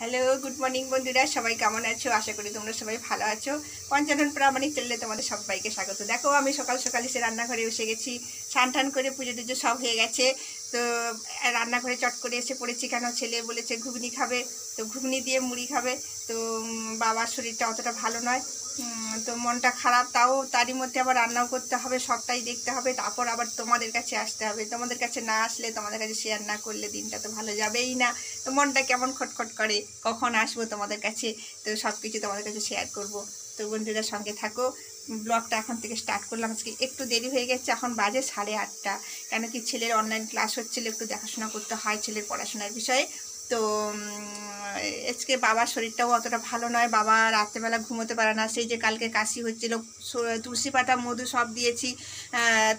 Hello, good morning বন্ধুরা, সবাই কেমন আছো? আশা করি তোমরা সবাই ভালো আছো। পঞ্চানন প্রামাণিক চ্যানেলে তোমাদের সবাইকে স্বাগত। দেখো, আমি সকাল সকাল এসে রান্নাঘরে এসে গেছি। স্নান টান করে পুজো টুজো সব হয়ে গেছে। তো রান্নাঘরে চট করে এসে পড়েছি, কেন ছেলে বলেছে ঘুগনি খাবে, তো ঘুগনি দিয়ে মুড়ি খাবে। তো বাবার শরীরটা অতটা ভালো নয়, তো মনটা খারাপ, তাও তারই মধ্যে আবার রান্নাও করতে হবে, সবটাই দেখতে হবে, তারপর আবার তোমাদের কাছে আসতে হবে। তোমাদের কাছে না আসলে, তোমাদের কাছে শেয়ার না করলে দিনটা তো ভালো যাবেই না। তো মনটা কেমন খটখট করে, কখন আসবো তোমাদের কাছে, তো সব কিছু তোমাদের কাছে শেয়ার করব। তো বন্ধুরা সঙ্গে থাকো। ব্লগটা এখন থেকে স্টার্ট করলাম। আজকে একটু দেরি হয়ে গেছে, এখন বাজে 8:30। কেন কি ছেলের অনলাইন ক্লাস হচ্ছিল, একটু দেখাশোনা করতে হয় ছেলের পড়াশোনার বিষয়ে। তো আজকে বাবার শরীরটাও অতটা ভালো নয়, বাবা রাত্রেবেলা ঘুমোতে পারে না। সেই যে কালকে কাশি হচ্ছিল, তুলসী পাতা মধু সব দিয়েছি,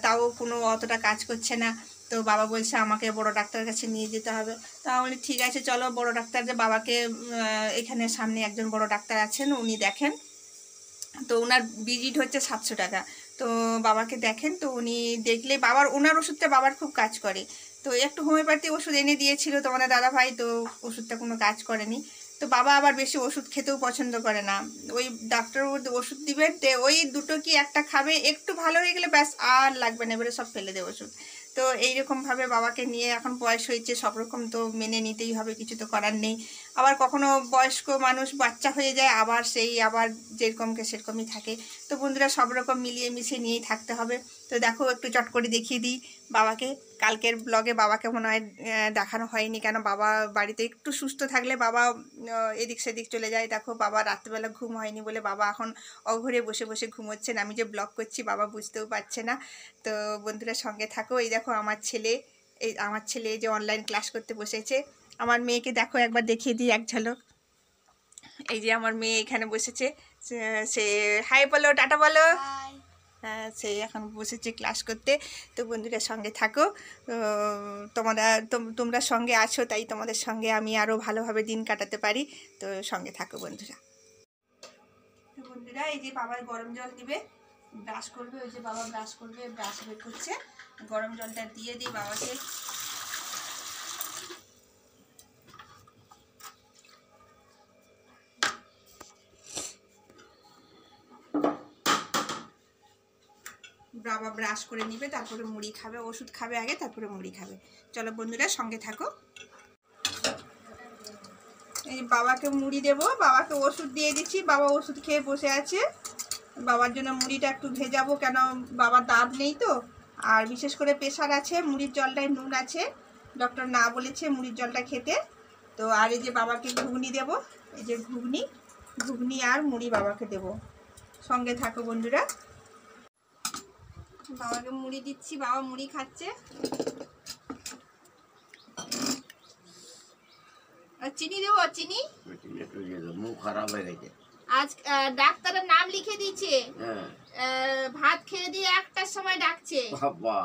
তাও কোনো অতটা কাজ করছে না। তো বাবা বলছে আমাকে বড় ডাক্তারের কাছে নিয়ে যেতে হবে। তা বলি ঠিক আছে চলো বড় ডাক্তার, যে বাবাকে এখানে সামনে একজন বড় ডাক্তার আছেন, উনি দেখেন। তো ওনার ভিজিট হচ্ছে 700 টাকা। তো বাবাকে দেখেন, তো উনি দেখলে ওনার ওষুধটা বাবার খুব কাজ করে। তো একটু হোমিওপ্যাথি ওষুধ এনে দিয়েছিল তোমাদের দাদাভাই, তো ওষুধটা কোনো কাজ করেনি। তো বাবা আবার বেশি ওষুধ খেতেও পছন্দ করে না। ওই ডাক্তার ওষুধ দিবেন, ওই দুটো কি একটা খাবে, একটু ভালো হয়ে গেলে ব্যাস আর লাগবে না, এবারে সব ফেলে দেবে ওষুধ। তো এইরকমভাবে বাবাকে নিয়ে এখন বয়স হয়েছে, সব রকম তো মেনে নিতেই হবে, কিছু তো করার নেই। আবার কখনো বয়স্ক মানুষ বাচ্চা হয়ে যায়, আবার আবার যেরকমকে সেরকমই থাকে। তো বন্ধুরা সব রকম মিলিয়ে মিশিয়ে নিয়েই থাকতে হবে। তো দেখো, একটু চট করে দেখিয়ে দিই বাবাকে। কালকের ব্লগে বাবাকে মনে হয় দেখানো হয়নি, কেন বাবা বাড়িতে একটু সুস্থ থাকলে বাবা এদিক সেদিক চলে যায়। দেখো, বাবা রাত্রিবেলা ঘুম হয়নি বলে বাবা এখন অঘরে বসে বসে ঘুমোচ্ছেন। আমি যে ব্লগ করছি বাবা বুঝতেও পারছে না। তো বন্ধুরা সঙ্গে থাকো। এই দেখো আমার ছেলে যে অনলাইন ক্লাস করতে বসেছে। আমার মেয়েকে দেখো, একবার দেখিয়ে দিই এক ঝলক। এই যে আমার মেয়ে এখানে বসেছে, সে হাই বলো, টাটা বলো। হ্যাঁ, সে এখন বসেছে ক্লাস করতে। তো বন্ধুরা সঙ্গে থাকো। তোমরা সঙ্গে আছো, তাই তোমাদের সঙ্গে আমি আরও ভালোভাবে দিন কাটাতে পারি। তো সঙ্গে থাকো বন্ধুরা। তো বন্ধুরা, এই যে বাবার গরম জল দিবে, ব্রাশ করবে। ওই যে বাবা ব্রাশ করবে, ব্রাশ বের করছে। গরম জলটা দিয়ে দিই বাবাকে। বাবা ব্রাশ করে নিবে, তারপরে মুড়ি খাবে, ওষুধ খাবে আগে, তারপরে মুড়ি খাবে। চলো বন্ধুরা সঙ্গে থাকো। এই বাবাকে মুড়ি দেবো, বাবাকে ওষুধ দিয়ে দিচ্ছি, বাবা ওষুধ খেয়ে বসে আছে। বাবার জন্য মুড়িটা একটু ভেজাবো, কেন বাবার দাঁত নেই তো, আর বিশেষ করে প্রেশার আছে, মুড়ির জলটায় নুন আছে, ডক্টর না বলেছে মুড়ির জলটা খেতে। তো আর এই যে বাবাকে ঘুগনি দেবো, এই যে ঘুগনি আর মুড়ি বাবাকে দেবো। সঙ্গে থাকো বন্ধুরা। বাবাকে মুড়ি দিচ্ছি, বাবা মুড়ি খাচ্ছে। চিনি দেবো, চিনি মুখ খারাপ হয়ে গেছে। আজ ডাক্তারের নাম লিখে দিয়েছে, ভাত খেয়ে দিয়ে 1টার সময় ডাকছে। বাবা,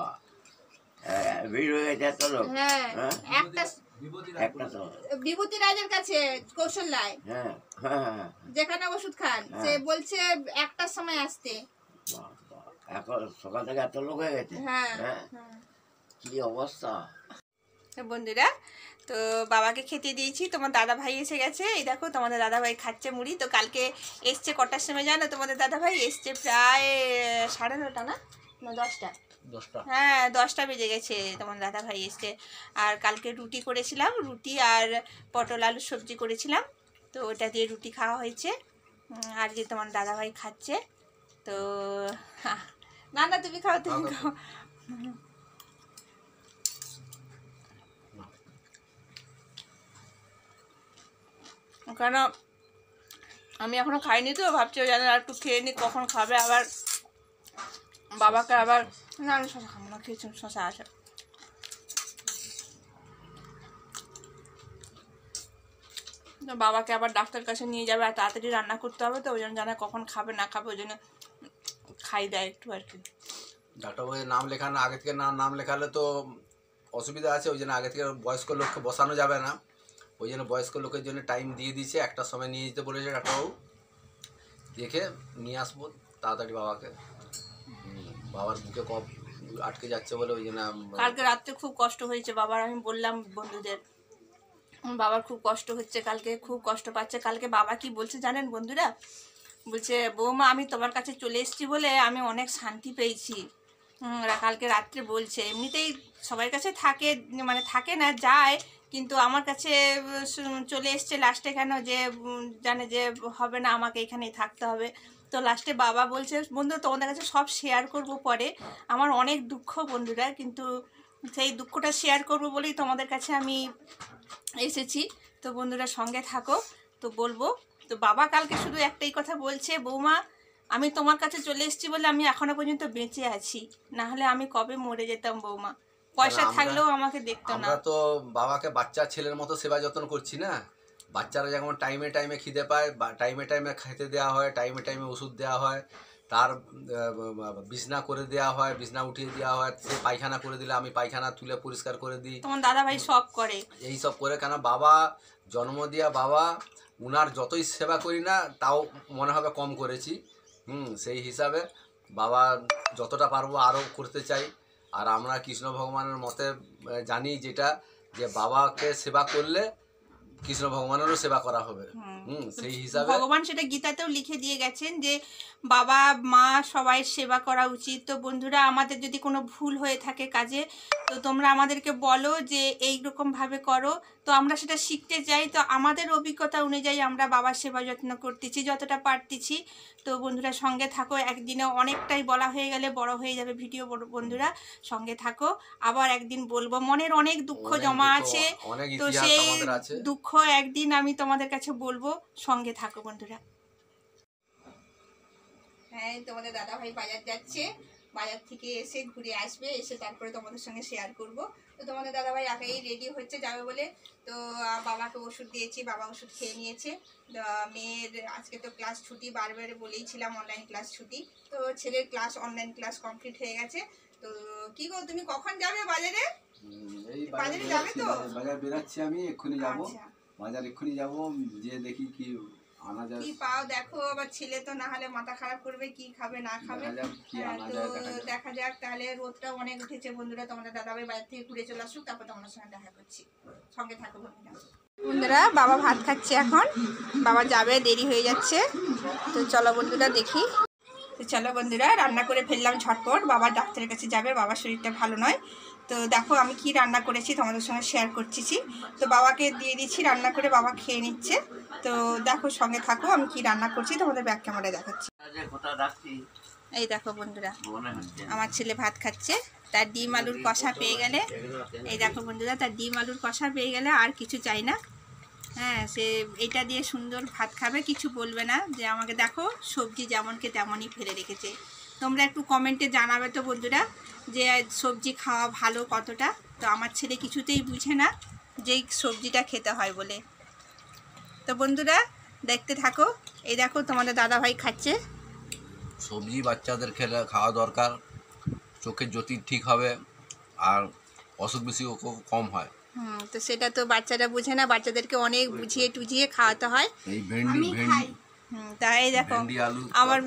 ভিড় হয়ে গেছে এত লোক। হ্যাঁ, একটা বিভূতি রাজের কাছে কৌশল্যায়, যেখানে ওষুধ খান, সে বলছে 1টার সময় আসতে। এখন সকাল থেকে এত লোক হয়ে গেছে। হ্যাঁ, কি অবস্থা বন্ধুরা। তো বাবাকে খেতে দিয়েছি, তোমার দাদা ভাই এসে গেছে। এই দেখো তোমাদের দাদা ভাই খাচ্ছে মুড়ি। তো কালকে এসছে কটার সময় জানো? তোমাদের দাদা ভাই এসছে প্রায় 9:30 না 10টা। হ্যাঁ, 10টা বেজে গেছে, তোমার দাদা ভাই এসছে। আর কালকে রুটি করেছিলাম, রুটি আর পটল আলু সবজি করেছিলাম, তো ওটা দিয়ে রুটি খাওয়া হয়েছে। আর যে তোমার দাদা ভাই খাচ্ছে। তো না না, তুমি খাও, তুমি খাও। কেন আমি এখনো খাইনি, তো ভাবছি ওই জানে আর একটু খেয়ে নি, কখন খাবে আবার বাবাকে আবার। না আমি শশা খাবো না, খেয়েছি শশা আছে। তো বাবাকে আবার ডাক্তার কাছে নিয়ে যাবে, আর তাড়াতাড়ি রান্না করতে হবে, তো ওই জন্য জানে কখন খাবে না খাবে, ওই জন্য খাই দেয় একটু আর কি। ডাক্তার বলে নাম লেখানো, আগে থেকে নাম লেখালে তো অসুবিধা আছে, ওই জন্য আগে থেকে বয়স্ক লোককে বসানো যাবে না, ওই জন্য বয়স্ক লোকের জন্য টাইম দিয়ে দিয়েছে, 1টার সময় নিয়ে যেতে বলেছে ডাক্তারবাবু। দেখে নিয়ে আসবো তাড়াতাড়ি বাবাকে। বাবার বুকে কফ আটকে যাচ্ছে বলে ওই জন্য। কালকে রাত্রে খুব কষ্ট হয়েছে বাবার, আমি বললাম বন্ধুদের, আমার বাবার খুব কষ্ট হচ্ছে, কালকে খুব কষ্ট পাচ্ছে। কালকে বাবা কি বলছে জানেন বন্ধুরা? বলছে বৌমা আমি তোমার কাছে চলে এসেছি বলে আমি অনেক শান্তি পেয়েছি। কালকে রাত্রে বলছে, এমনিতেই সবার কাছে থাকে, মানে থাকে না, যায়, কিন্তু আমার কাছে চলে এসছে লাস্টে কেন, যে জানে যে হবে না, আমাকে এখানেই থাকতে হবে। তো লাস্টে বাবা বলছে বন্ধু তোমাদের কাছে সব শেয়ার করব পরে, আমার অনেক দুঃখ বন্ধুরা, কিন্তু সেই দুঃখটা শেয়ার করব বলেই তোমাদের কাছে আমি এসেছি। তো বন্ধুরা সঙ্গে থাকো। তো বলবো, তো বাবা কালকে শুধু একটাই কথা বলছে, বৌমা আমি তোমার কাছে চলে এসেছি বলে আমি এখনো পর্যন্ত বেঁচে আছি, না হলে আমি কবে মরে যেতাম বৌমা, পয়সা থাকলেও আমাকে দেখতো না। আমরা তো বাবাকে বাচ্চা ছেলের মতো সেবা যত্ন করছি না। বাচ্চারা যেমন টাইমে টাইমে খিদে পায়, টাইমে টাইমে খেতে দেওয়া হয়, টাইমে টাইমে ওষুধ দেওয়া হয়, তার বিছনা করে দেওয়া হয়, বিছনা উঠিয়ে দেওয়া হয়, সে পায়খানা করে দিলে আমি পায়খানা তুলে পরিষ্কার করে দিই। তোমার দাদা ভাই সব করে, এই সব করে। কেন বাবা জন্ম দিয়া বাবা, উনার যতই সেবা করি না তাও মনে হবে কম করেছি। সেই হিসাবে বাবা যতটা পারবো আরও করতে চাই। আর আমরা কৃষ্ণ ভগবানের মতে জানি যেটা, যে বাবাকে সেবা করলে কৃষ্ণ ভগবানেরও সেবা করা হবে। সেই হিসাবে ভগবান সেটা গীতাতেও লিখে দিয়ে গেছেন যে বাবা মা সবাই সেবা করা উচিত। তো বন্ধুরা আমাদের যদি কোনো ভুল হয়ে থাকে কাজে, তো তোমরা আমাদেরকে বলো যে এইরকমভাবে করো, তো আমরা সেটা শিখতে চাই। তো আমাদের অভিজ্ঞতা অনুযায়ী আমরা বাবার সেবা যত্ন করতেছি যতটা পারতেছি। তো বন্ধুরা সঙ্গে থাকো, একদিনে অনেকটাই বলা হয়ে গেলে বড় হয়ে যাবে ভিডিও। বন্ধুরা সঙ্গে থাকো, আবার একদিন বলবো, মনের অনেক দুঃখ জমা আছে, তো সেই দুঃখ একদিন আমি তোমাদের কাছে বলবো, সঙ্গে থাকো বন্ধুরা। হ্যাঁ, তোমাদের দাদা ভাই বাজার যাচ্ছে, বাজার থেকে এসে ঘুরে আসবে, এসে তারপরে তোমাদের সঙ্গে শেয়ার করব। তো তোমাদের দাদা ভাই আগেই রেডি হচ্ছে যাবে বলে। তো বাবাকে ওষুধ দিয়েছি, বাবা ওষুধ খেয়ে নিয়েছে। মেয়ের আজকে তো ক্লাস ছুটি, বারবারে বলেইছিলাম অনলাইন ক্লাস ছুটি, তো ছেলের ক্লাস অনলাইন ক্লাস কমপ্লিট হয়ে গেছে। তো কি গো তুমি কখন যাবে বাজারে? বাজারে যাবে তো? বাজার বেরাচ্ছি আমি, এক্ষুনি যাবো। বাজার এক্ষুনি যাবো, যে দেখি কি আনা যায়, কি পাও দেখো। আবার ছেলে তো না হলে মাথা খারাপ করবে, কি খাবে না খাবে। তো দেখা যাক। তাহলে রোদটা অনেক উঠেছে বন্ধুরা, তোমাদের দাদাভাই বাজার থেকে ঘুরে চলে আসুক, তারপর তোমার সঙ্গে দেখা করছি। সঙ্গে থাকো বন্ধুরা। বন্ধুরা বাবা ভাত খাচ্ছে এখন, বাবা যাবে, দেরি হয়ে যাচ্ছে। তো চলো বন্ধুরা দেখি। তো চলো বন্ধুরা রান্না করে ফেললাম ঝটপট, বাবা ডাক্তারের কাছে যাবে, বাবার শরীরটা ভালো নয়। তো দেখো আমি কি রান্না করেছি তোমাদের সঙ্গে শেয়ার করছি। তো বাবাকে দিয়ে দিচ্ছি রান্না করে, বাবা খেয়ে নিচ্ছে। তো দেখো সঙ্গে থাকো, আমি কি রান্না করছি তোমাদের ব্যাক ক্যামেরায় দেখাচ্ছি। এই দেখো বন্ধুরা আমার ছেলে ভাত খাচ্ছে, তার ডিম আলুর কষা পেয়ে গেলে, এই দেখো বন্ধুরা তার ডিম আলুর কষা পেয়ে গেলে আর কিছু চাই না। হ্যাঁ, সে এটা দিয়ে সুন্দর ভাত খাবে, কিছু বলবে না যে আমাকে দেখো সবজি যেমনকে তেমনই ফেলে রেখেছে। তোমরা একটু কমেন্টে জানাবে তো বন্ধুরা যে সবজি খাওয়া ভালো কতটা। তো আমার ছেলে কিছুতেই বুঝে না যে সবজিটা খেতে হয় বলে। তো বন্ধুরা দেখতে থাকো, এই দেখো তোমাদের দাদা ভাই খাচ্ছে। সবজি বাচ্চাদের খেলে খাওয়া দরকার, চোখের জ্যোতি ঠিক হবে আর অসুখ বিসুখ কম হয়। তো সেটা তো বাচ্চারা বুঝে না, বাচ্চাদেরকে অনেক বুঝিয়ে টুঝিয়ে খাওয়াতে হয়। এই ভেন্ডি তাই দেখো আমার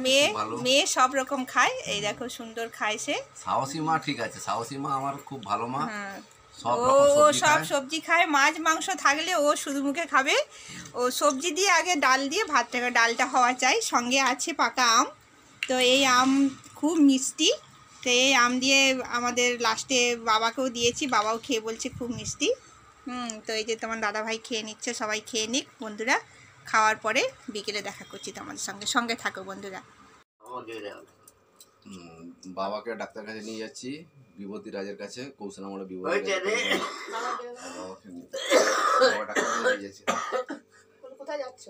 মেয়ে সব রকম খায়, এই দেখো সুন্দর খায় সে। সাহসী মা ঠিক আছে, সাহসী মা আমার খুব ভালো মা। ও সব সবজি খায়, মাছ মাংস থাকলে ও শুধু মুখে খাবে। ও সবজি দিয়ে আগে ডাল দিয়ে ভাতটা, ডালটা হওয়া চাই, সঙ্গে আছে পাকা আম। তো এই আম খুব মিষ্টি, তো এই আম দিয়ে আমাদের লাস্টে বাবাকেও দিয়েছি, বাবাও খেয়ে বলছে খুব মিষ্টি। তো এই যে তোমার দাদা ভাই খেয়ে নিচ্ছে, সবাই খেয়ে নিক বন্ধুরা। খাওয়ার পরে বিকেলে দেখা করছি তোমাদের সঙ্গে, সঙ্গে থাকো বন্ধুরা। বাবাকে ডাক্তার কাছে নিয়ে যাচ্ছি, বিভূতি রাজের কাছে, কৌশল আমরা বিভূতি কোথায় যাচ্ছ?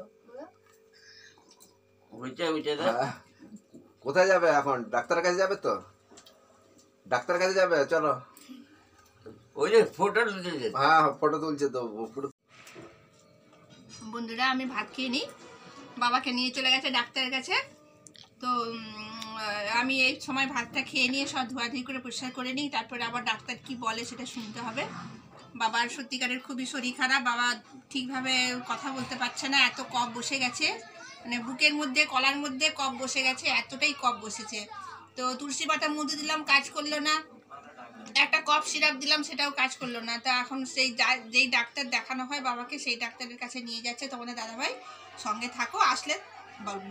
কোথায় যাবে এখন? ডাক্তারের কাছে যাবে তো? ডাক্তারের কাছে যাবে, চলো। ওই যে ফটো তুলছে, হ্যাঁ ফটো তুলছে তো। বন্ধুরা আমি ভাত খেয়ে নিই, বাবাকে নিয়ে চলে গেছে ডাক্তারের কাছে। তো আমি এই সময় ভাতটা খেয়ে নিয়ে সব ধোয়াধুয়ি করে পরিষ্কার করে নিই, তারপরে আবার ডাক্তার কি বলে সেটা শুনতে হবে। বাবার সত্যিকারের খুবই শরীর খারাপ, বাবা ঠিকভাবে কথা বলতে পারছে না, এত কফ বসে গেছে, মানে বুকের মধ্যে কলার মধ্যে কফ বসে গেছে, এতটাই কফ বসেছে। তো তুলসী পাতা মুদে দিলাম, কাজ করলো না। একটা কফ সিরাপ দিলাম, সেটাও কাজ করলো না। তো এখন যেই ডাক্তার দেখানো হয় বাবাকে, সেই ডাক্তারের কাছে নিয়ে যাচ্ছে তোমাদের দাদাভাই। সঙ্গে থাকো, আসলে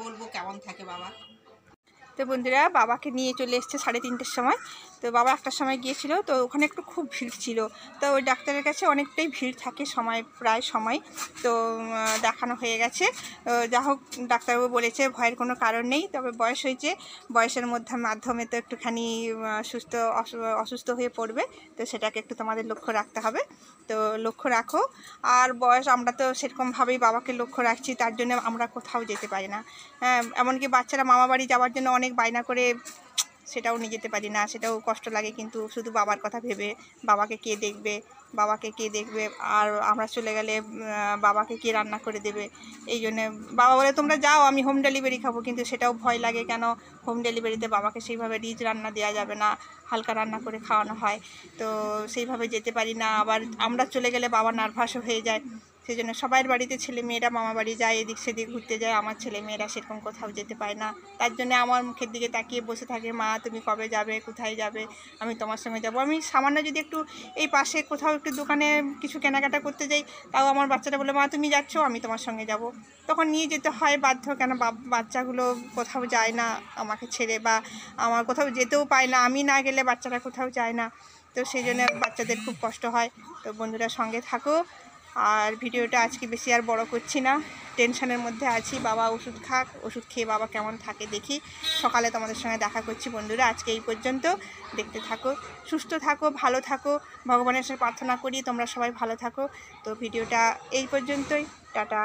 বলবো কেমন থাকে বাবা। তো বন্ধুরা, বাবাকে নিয়ে চলে এসছে 3:30-র সময়। তো বাবা 1টার সময় গিয়েছিল, তো ওখানে একটু খুব ভিড় ছিল। তো ওই ডাক্তারের কাছে অনেকটাই ভিড় থাকে প্রায় সময়। তো দেখানো হয়ে গেছে। যা হোক, ডাক্তারবাবু বলেছে ভয়ের কোনো কারণ নেই, তবে বয়স হয়েছে, বয়সের মাধ্যমে তো একটুখানি অসুস্থ হয়ে পড়বে। তো সেটাকে একটু তোমাদের লক্ষ্য রাখতে হবে। তো লক্ষ্য রাখো। আর বয়স, আমরা তো সেরকমভাবেই বাবাকে লক্ষ্য রাখছি, তার জন্য আমরা কোথাও যেতে পারি না। হ্যাঁ, এমনকি বাচ্চারা মামা বাড়ি যাওয়ার জন্য অনেক বায়না করে, সেটাও নিয়ে যেতে পারি না, সেটাও কষ্ট লাগে। কিন্তু শুধু বাবার কথা ভেবে, বাবাকে কে দেখবে, আর আমরা চলে গেলে বাবাকে কে রান্না করে দেবে। এই জন্যে বাবা বলে তোমরা যাও, আমি হোম ডেলিভারি খাবো। কিন্তু সেটাও ভয় লাগে, কেন হোম ডেলিভারিতে বাবাকে সেইভাবে রিচ রান্না দেওয়া যাবে না, হালকা রান্না করে খাওয়ানো হয়। তো সেইভাবে যেতে পারি না। আবার আমরা চলে গেলে বাবা নার্ভাসও হয়ে যায়। সেই জন্য সবার বাড়িতে ছেলে মেয়েরা মামা বাড়ি যায়, এদিক সেদিক ঘুরতে যায়। আমার ছেলে মেয়েরা সেরকম কোথাও যেতে পায় না। তার জন্য আমার মুখের দিকে তাকিয়ে বসে থাকে, মা তুমি কবে যাবে, কোথায় যাবে, আমি তোমার সঙ্গে যাব। আমি সামান্য যদি একটু এই পাশে কোথাও একটু দোকানে কিছু কেনাকাটা করতে যাই, তাও আমার বাচ্চাটা বলে, মা তুমি যাচ্ছ, আমি তোমার সঙ্গে যাব। তখন নিয়ে যেতে হয় বাধ্য, কেন বাচ্চাগুলো কোথাও যায় না আমাকে ছেড়ে, বা আমার কোথাও যেতেও পায় না। আমি না গেলে বাচ্চারা কোথাও যায় না। তো সেই জন্য বাচ্চাদের খুব কষ্ট হয়। তো বন্ধুরা, সঙ্গে থাকো। আর ভিডিওটা আজকে বেশি আর বড় করছি না, টেনশনের মধ্যে আছি। বাবা ওষুধ খাক, ওষুধ খেয়ে বাবা কেমন থাকে দেখি। সকালে তোমাদের সঙ্গে দেখা করছি বন্ধুরা। আজকে এই পর্যন্ত, দেখতে থাকো, সুস্থ থাকো, ভালো থাকো। ভগবানের সাথে প্রার্থনা করি তোমরা সবাই ভালো থাকো। তো ভিডিওটা এই পর্যন্তই, টাটা।